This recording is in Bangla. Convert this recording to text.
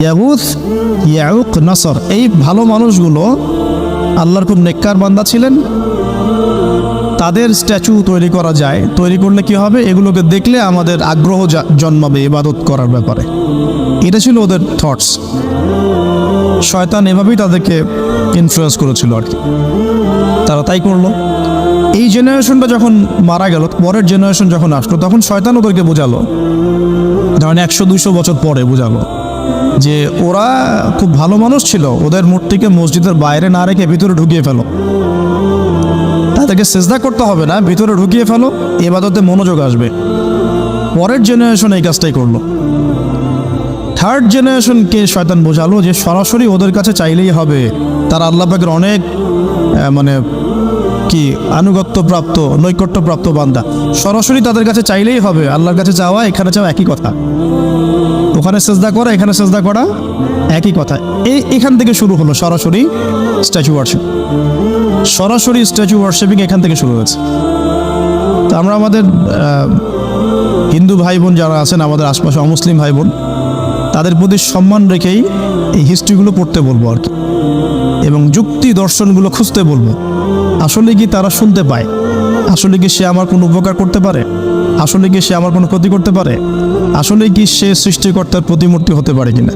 ইয়াগুস, ইয়াউক, নাসর, এই ভালো মানুষগুলো আল্লাহর খুব নেককার বান্দা ছিলেন। তাদের স্ট্যাচু তৈরি করা যায়, তৈরি করলে কি হবে, এগুলোকে দেখলে আমাদের আগ্রহ জন্মাবে ইবাদত করার ব্যাপারে। এটা ছিল ওদের থটস। শয়তান এভাবেই তাদেরকে ইনফ্লুয়েন্স করেছিল আর কি, তারা তাই করলো। এই জেনারেশনটা যখন মারা গেল, পরের জেনারেশন যখন আসলো, তখন শয়তান ওদেরকে বোঝালো, ধরেন 100-200 বছর পরে বোঝালো যে ওরা খুব ভালো মানুষ ছিল, ওদের মূর্তিকে মসজিদের বাইরে না রেখে ভিতরে ঢুকিয়ে ফেলো, তাদেরকে সেজদা করতে হবে না, ভিতরে ঢুকিয়ে ফেলো, ইবাদতে মনোযোগ আসবে। পরের জেনারেশন এই কাজটাই করলো। থার্ড জেনারেশনকে শয়তান বোঝালো যে সরাসরি ওদের কাছে চাইলেই হবে, তারা আল্লাহ পাকের অনেক কি আনুগত্যপ্রাপ্ত, নৈকট্যপ্রাপ্ত বান্দা, সরাসরি তাদের কাছে চাইলেই হবে। আল্লাহর কাছে চাওয়া এখানে চাওয়া একই কথা, ওখানে সেজদা করা এখানে সেজদা করা একই কথা। এখান থেকে শুরু হলো সরাসরি স্ট্যাচু ওয়ার্শিপ। সরাসরি স্ট্যাচু ওয়ার্শিপিং এখান থেকে শুরু হয়েছে। তো আমরা আমাদের হিন্দু ভাই বোন যারা আছেন, আমাদের আশপাশে অমুসলিম ভাই বোন, তাদের প্রতি সম্মান রেখেই এই হিস্ট্রিগুলো পড়তে বলবো আর কি, এবং যুক্তি দর্শনগুলো খুঁজতে বলবো। আসলে কি তারা শুনতে পায়? আসলে কি সে আমার কোনো উপকার করতে পারে? আসলে কি সে আমার কোনো ক্ষতি করতে পারে? আসলে কি সে সৃষ্টিকর্তার প্রতিমূর্তি হতে পারে কিনা?